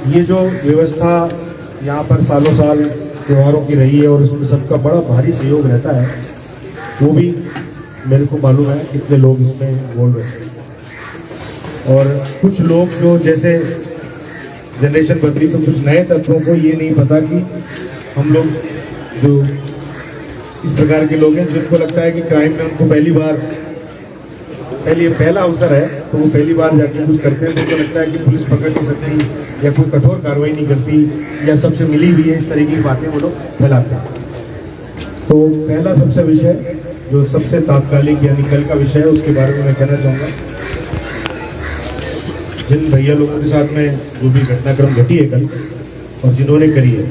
ये जो व्यवस्था यहाँ पर सालों साल त्योहारों की रही है और इसमें सबका बड़ा भारी सहयोग रहता है, वो भी मेरे को मालूम है कितने लोग इसमें इन्वॉल्व हैं। और कुछ लोग जो जैसे जनरेशन बदली तो कुछ नए तत्वों को ये नहीं पता कि हम लोग जो इस प्रकार के लोग हैं जिनको लगता है कि क्राइम में उनको पहला अवसर है तो वो पहली बार जाके कुछ करते हैं, तो उनको लगता है कि पुलिस पकड़ नहीं सकती या कोई कठोर कार्रवाई नहीं करती या सबसे मिली हुई है, इस तरीके की बातें वो लोग फैलाते हैं। तो पहला सबसे विषय जो सबसे तात्कालिक यानी कल का विषय है उसके बारे में मैं कहना चाहूँगा। जिन भैया लोगों के साथ में जो भी घटनाक्रम घटी है कल और जिन्होंने करी है,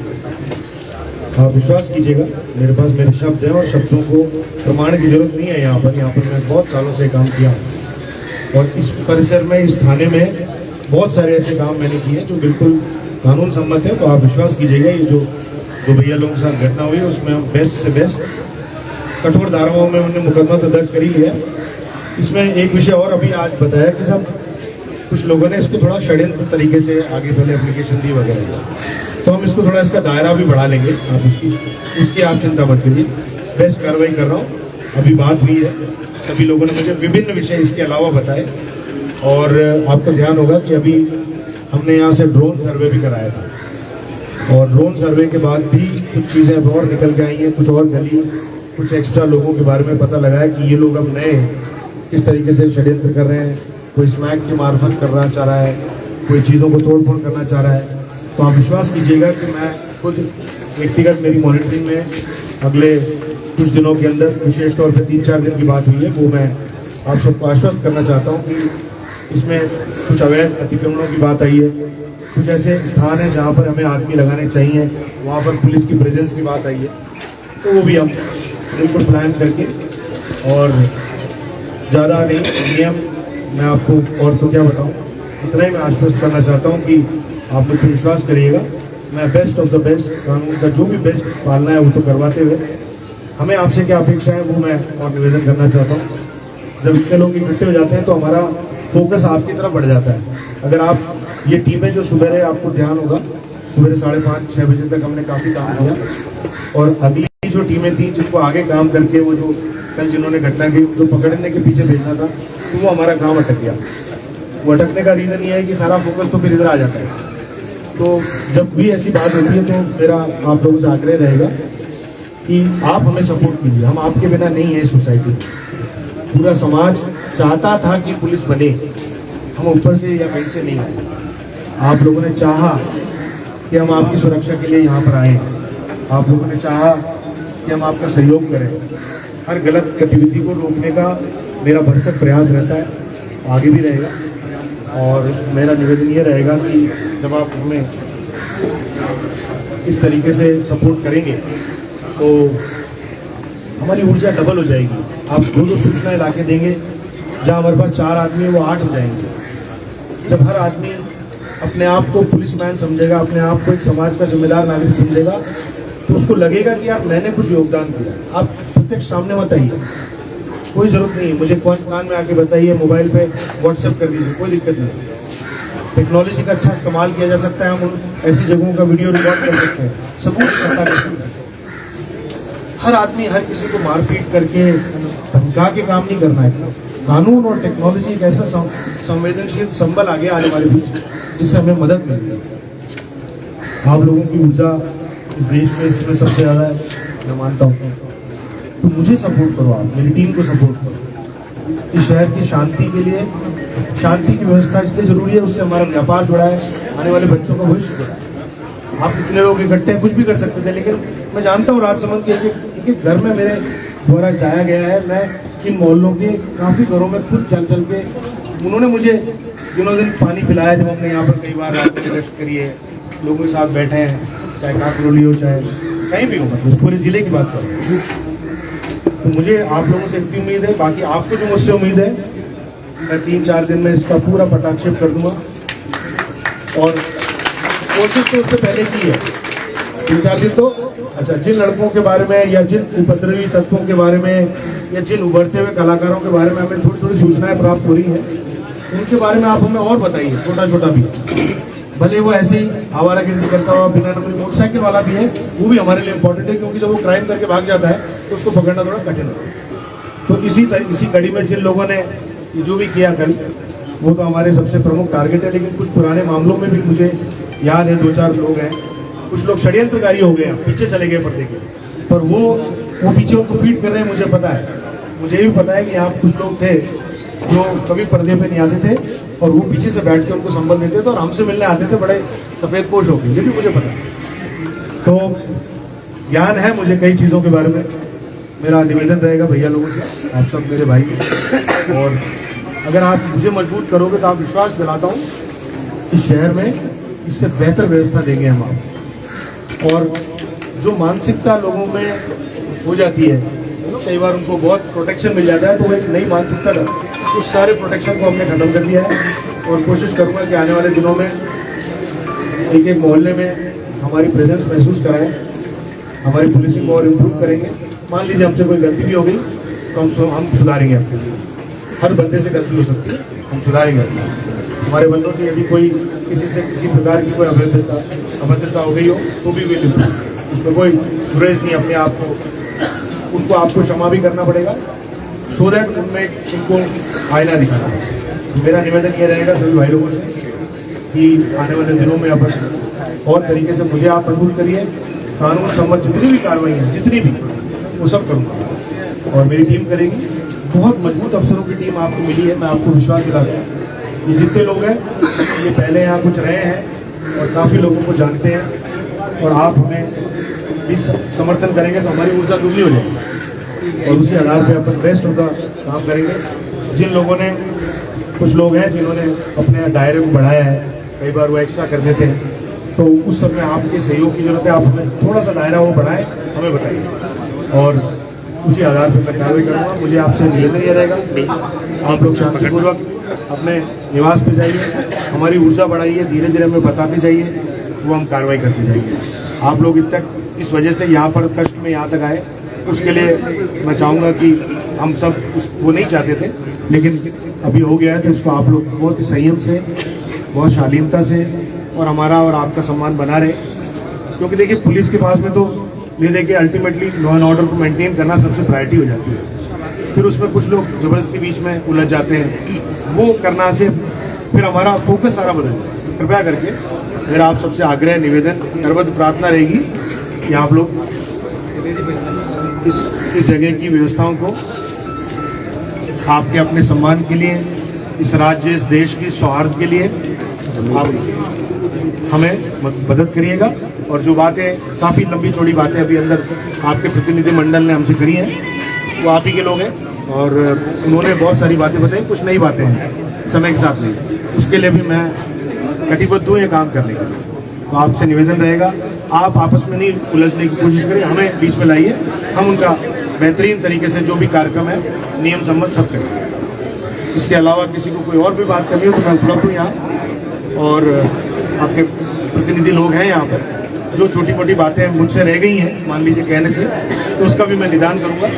आप विश्वास कीजिएगा मेरे पास मेरे शब्द हैं और शब्दों को प्रमाण की जरूरत नहीं है। यहाँ पर मैं बहुत सालों से काम किया हूँ और इस परिसर में इस थाने में बहुत सारे ऐसे काम मैंने किए जो बिल्कुल कानून सम्मत है। तो आप विश्वास कीजिएगा ये जो भैया लोगों के साथ घटना हुई है उसमें हम बेस्ट से बेस्ट कठोर धाराओं में उन्होंने मुकदमा तो दर्ज कर ही लिया। इसमें एक विषय और अभी आज बताया कि सब कुछ लोगों ने इसको थोड़ा षड्यंत्र तरीके से आगे पहले एप्लीकेशन दी वगैरह, तो हम इसको थोड़ा इसका दायरा भी बढ़ा लेंगे। आप उसकी आप चिंता मत करिए, बेस्ट कार्रवाई कर रहा हूँ। अभी बात हुई है, सभी लोगों ने मुझे विभिन्न विषय इसके अलावा बताए और आपको ध्यान होगा कि अभी हमने यहाँ से ड्रोन सर्वे भी कराया था और ड्रोन सर्वे के बाद भी कुछ चीज़ें और निकल के आई हैं, कुछ और गली कुछ एक्स्ट्रा लोगों के बारे में पता लगा है कि ये लोग अब नए किस तरीके से षड्यंत्र कर रहे हैं। कोई स्मैक की मार्फत करना चाह रहा है, कोई चीज़ों को तोड़ फोड़ करना चाह रहा है। तो आप विश्वास कीजिएगा कि मैं खुद व्यक्तिगत मेरी मॉनिटरिंग में अगले कुछ दिनों के अंदर विशेष तौर पर 3-4 दिन की बात हुई है, वो मैं आप सबको आश्वस्त करना चाहता हूँ कि इसमें कुछ अवैध अतिक्रमणों की बात आई है, कुछ ऐसे स्थान हैं जहाँ पर हमें आदमी लगाने चाहिए, वहाँ पर पुलिस की प्रेजेंस की बात आई है। तो वो भी हम बिल्कुल प्लान करके और ज़्यादा नहीं नियम मैं आपको और तो क्या बताऊँ, इतना ही मैं आश्वस्त करना चाहता हूँ कि आप मुझ पर विश्वास करिएगा। मैं बेस्ट ऑफ द बेस्ट कानून का जो भी बेस्ट पालना है वो तो करवाते हुए हमें आपसे क्या अपेक्षा है वो मैं और निवेदन करना चाहता हूँ। जब इतने लोग इकट्ठे हो जाते हैं तो हमारा फोकस आपकी तरफ बढ़ जाता है। अगर आप ये टीमें जो सुबह आपको ध्यान होगा सुबह 5:30-6 बजे तक हमने काफ़ी काम किया और अगली जो टीमें थी जिनको आगे काम करके वो जो कल जिन्होंने घटना की जो पकड़ने के पीछे भेजना था तो वो हमारा काम अटक गया। वो अटकने का रीज़न ये है कि सारा फोकस तो फिर इधर आ जाता है। तो जब भी ऐसी बात होती है तो मेरा आप लोगों से आग्रह रहेगा कि आप हमें सपोर्ट कीजिए। हम आपके बिना नहीं है सोसाइटी में। पूरा समाज चाहता था कि पुलिस बने, हम ऊपर से या कहीं से नहीं आए। आप लोगों ने चाहा कि हम आपकी सुरक्षा के लिए यहाँ पर आए, आप लोगों ने चाहा कि हम आपका सहयोग करें। हर गलत गतिविधि को रोकने का मेरा भरसक प्रयास रहता है, आगे भी रहेगा। और मेरा निवेदन ये रहेगा कि जब आप हमें इस तरीके से सपोर्ट करेंगे तो हमारी ऊर्जा डबल हो जाएगी। आप जो सूचनाएं ला के देंगे, जहाँ हमारे पास 4 आदमी है वो 8 हो जाएंगे। जब हर आदमी अपने आप को पुलिसमैन समझेगा, अपने आप को एक समाज का जिम्मेदार नागरिक समझेगा, तो उसको लगेगा कि यार मैंने कुछ योगदान किया। आप प्रत्यक्ष सामने मत आइए, कोई ज़रूरत नहीं है मुझे कान में आके बताइए, मोबाइल पे व्हाट्सएप कर दीजिए, कोई दिक्कत नहीं। टेक्नोलॉजी का अच्छा इस्तेमाल किया जा सकता है, हम उन ऐसी जगहों का वीडियो रिकॉर्ड कर सकते हैं, सबूत करता कर सकते हैं। हर आदमी हर किसी को मारपीट करके धमका के काम नहीं करना है। कानून और टेक्नोलॉजी एक ऐसा संवेदनशील संबल आगे आने वाले बीच जिससे हमें मदद मिलती है। आप लोगों की ऊर्जा इस देश में इसमें सबसे ज़्यादा है, मैं मानता हूँ। तो मुझे सपोर्ट करो, आप मेरी टीम को सपोर्ट करो। इस शहर की शांति के लिए, शांति की व्यवस्था इसलिए जरूरी है, उससे हमारा व्यापार जुड़ा है, आने वाले बच्चों का भविष्य जुड़ा है। आप इतने लोग इकट्ठे हैं, कुछ भी कर सकते थे, लेकिन मैं जानता हूँ राजसमंद के एक घर में मेरे द्वारा जाया गया है। मैं इन मोहल्लों के काफ़ी घरों में खुद चल के उन्होंने मुझे दिनों दिन पानी पिलाया। जब हमने यहाँ पर कई बार रात में रेस्ट करी है, लोगों के साथ बैठे हैं, चाहे काकरोली हो चाहे कहीं भी हो, मतलब पूरे ज़िले की बात करूँ। तो मुझे आप लोगों से इतनी उम्मीद है, बाकी आपको जो मुझसे उम्मीद है मैं 3-4 दिन में इसका पूरा पटाक्षेप कर दूंगा। और कोशिश तो उससे पहले की है, 3-4 दिन तो अच्छा जिन लड़कों के बारे में या जिन उपद्रवी तत्वों के बारे में या जिन उभरते हुए कलाकारों के बारे में हमें थोड़ी थोड़ी सूचनाएं प्राप्त हो रही हैं, उनके बारे में आप हमें और बताइए, छोटा छोटा भी, भले वो ऐसे ही आवारागर्दी करता हुआ बिना नंबर मोटरसाइकिल वाला भी है, वो भी हमारे लिए इम्पोर्टेंट है, क्योंकि जब वो क्राइम करके भाग जाता है तो उसको पकड़ना थोड़ा कठिन होता है। तो इसी कड़ी में जिन लोगों ने जो भी किया कल, वो तो हमारे सबसे प्रमुख टारगेट है। लेकिन कुछ पुराने मामलों में भी मुझे याद है 2-4 लोग हैं, कुछ लोग षड्यंत्रकारी हो गए, पीछे चले गए पर्दे के, पर वो पीछे उनको फीड कर रहे हैं। मुझे पता है, मुझे भी पता है कि यहाँ कुछ लोग थे जो कभी पर्दे पे नहीं आते थे और वो पीछे से बैठ के उनको संबल देते थे और हमसे मिलने आते थे बड़े सफेद पोश होकर, ये भी मुझे पता है। तो ज्ञान है मुझे कई चीज़ों के बारे में। मेरा निवेदन रहेगा भैया लोगों से, आप सब मेरे भाई, और अगर आप मुझे मजबूत करोगे तो आप विश्वास दिलाता हूँ कि शहर में इससे बेहतर व्यवस्था देंगे हम आप। और जो मानसिकता लोगों में हो जाती है, कई बार उनको बहुत प्रोटेक्शन मिल जाता है, तो वो एक नई मानसिकता है, उस सारे प्रोटेक्शन को हमने खत्म कर दिया है। और कोशिश करूंगा कि आने वाले दिनों में एक एक मोहल्ले में हमारी प्रेजेंस महसूस कराएं, हमारी पुलिसिंग को और इम्प्रूव करेंगे। मान लीजिए हमसे कोई गलती भी हो गई तो हम सुधारेंगे। आपके लिए हर बंदे से गलती हो सकती है, हम सुधारेंगे। हमारे बंदों से यदि कोई किसी से किसी प्रकार की कोई अभद्रता हो गई हो तो भी विल इम्प्रूव, उसमें कोई गुरेज नहीं। अपने आप को उनको आपको क्षमा भी करना पड़ेगा, सो दैट उनमें इनको आईना दिखाना। मेरा निवेदन ये रहेगा सभी भाई लोगों से कि आने वाले दिनों में अपन और तरीके से मुझे आप मजबूर करिए। कानून सम्मत जितनी भी कार्रवाई है, जितनी भी, वो सब करूँगा और मेरी टीम करेगी। बहुत मजबूत अफसरों की टीम आपको मिली है, मैं आपको विश्वास दिलाता हूँ। ये जितने लोग हैं ये पहले यहाँ कुछ रहे हैं और काफ़ी लोगों को जानते हैं, और आप हमें भी समर्थन करेंगे तो हमारी ऊर्जा दुगनी हो जाएगी और उसी आधार पे अपन बेस्ट होगा काम करेंगे। जिन लोगों ने, कुछ लोग हैं जिन्होंने अपने दायरे को बढ़ाया है, कई बार वो एक्स्ट्रा कर देते हैं, तो उस सब में आपके सहयोग की जरूरत है। आप हमें थोड़ा सा दायरा वो बढ़ाएं, हमें बताइए और उसी आधार पर मैं कार्रवाई करूँगा। मुझे आपसे निवेदन ये रहेगा, आप लोग शांतिपूर्वक अपने निवास पे जाइए, हमारी ऊर्जा बढ़ाइए, धीरे धीरे हमें बताते जाइए, वो हम कार्रवाई करते जाएंगे। आप लोग इस वजह से यहाँ पर कष्ट में यहाँ तक आए, उसके लिए मैं चाहूँगा कि हम सब वो नहीं चाहते थे, लेकिन अभी हो गया है तो उसको आप लोग बहुत ही संयम से, बहुत शालीनता से और हमारा और आपका सम्मान बना रहे। क्योंकि देखिए पुलिस के पास में तो ये देखिए अल्टीमेटली लॉ एंड ऑर्डर को मेंटेन करना सबसे प्रायोरिटी हो जाती है, फिर उसमें कुछ लोग ज़बरदस्ती बीच में उलझ जाते हैं, वो करना से फिर हमारा फोकस सारा बदल जाए। तो कृपया करके मेरा आप सबसे आग्रह, निवेदन, सर्वत्र प्रार्थना रहेगी कि आप लोग इस जगह की व्यवस्थाओं को आपके अपने सम्मान के लिए, इस राज्य, इस देश की सौहार्द के लिए आप हमें मदद करिएगा। और जो बातें, काफ़ी लंबी चौड़ी बातें अभी अंदर आपके प्रतिनिधि मंडल ने हमसे करी हैं, वो आप ही के लोग हैं और उन्होंने बहुत सारी बातें बताई, कुछ नई बातें हैं समय के साथ नहीं, उसके लिए भी मैं कटिबद्ध हूँ ये काम करने के लिए। तो आपसे निवेदन रहेगा, आप आपस में नहीं उलझने की कोशिश करें, हमें बीच में लाइए, हम उनका बेहतरीन तरीके से जो भी कार्यक्रम है नियम सम्मत सब करेंगे। इसके अलावा किसी को कोई और भी बात करनी हो तो मैं उपलब्ध हूँ यहाँ, और आपके प्रतिनिधि लोग हैं यहाँ पर, जो छोटी मोटी बातें मुझसे रह गई हैं मान लीजिए कहने से, तो उसका भी मैं निदान करूँगा।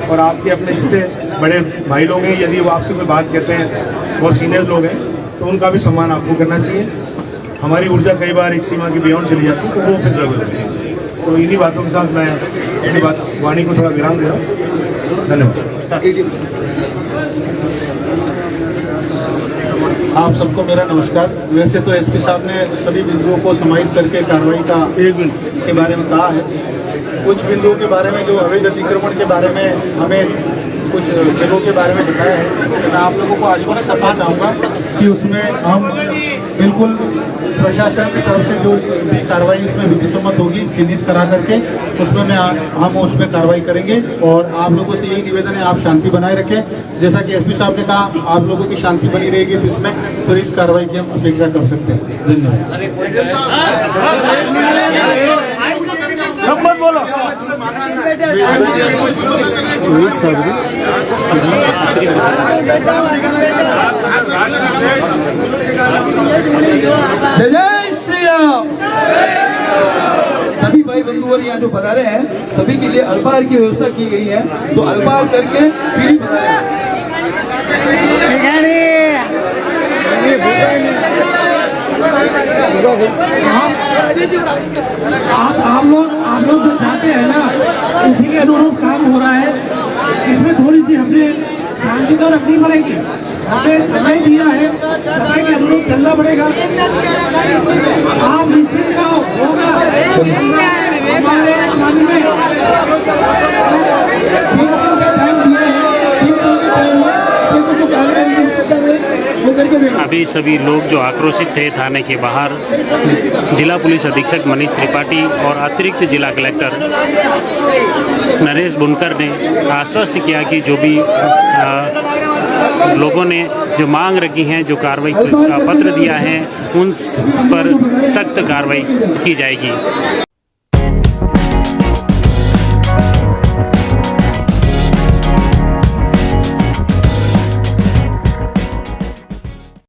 और आपके अपने छोटे बड़े भाई लोग हैं, यदि वो आपसे कोई बात कहते हैं, बहुत सीनियर लोग हैं, तो उनका भी सम्मान आपको करना चाहिए। हमारी ऊर्जा कई बार एक सीमा की बियॉन्ड चली जाती है, तो वो फिर गड़बड़ है। तो इन्हीं बातों के साथ मैं अपनी वाणी को थोड़ा विराम दे रहा हूँ। धन्यवाद। आप सबको मेरा नमस्कार। वैसे तो एसपी साहब ने सभी बिंदुओं को समाहित करके कार्रवाई के बारे में कहा है। कुछ बिंदुओं के बारे में, जो अवैध अतिक्रमण के बारे में हमें कुछ जगहों के बारे में बताया है, तो मैं आप लोगों को आश्वस्त करना चाहूँगा कि उसमें हम बिल्कुल प्रशासन की तरफ से जो भी कार्रवाई उसमें विधिसम्मत होगी चिन्हित करा करके उसमें हम उसमें कार्रवाई करेंगे। और आप लोगों से यही निवेदन है, आप शांति बनाए रखें। जैसा कि एसपी साहब ने कहा, आप लोगों की शांति बनी रहेगी तो इसमें त्वरित कार्रवाई की हम अपेक्षा कर सकते हैं। जय जय श्री राम। सभी भाई बंधु और यहाँ जो पधारे हैं सभी के लिए अल्पाहार की व्यवस्था की गई है, तो अल्पाहार करके फिर पधारें। आप लोग जो चाहते हैं ना, उसी के अनुरूप काम हो रहा है। इसमें थोड़ी सी हमें शांति तो रखनी पड़ेगी। हमें समय दिया है, समय के अनुरूप चलना पड़ेगा। आप निश्चित रहो, होगा हमारे मन में अभी सभी लोग जो आक्रोशित थे थाने के बाहर, जिला पुलिस अधीक्षक मनीष त्रिपाठी और अतिरिक्त जिला कलेक्टर नरेश बुनकर ने आश्वस्त किया कि जो भी लोगों ने जो मांग रखी हैं, जो कार्रवाई का पत्र दिया है, उन पर सख्त कार्रवाई की जाएगी।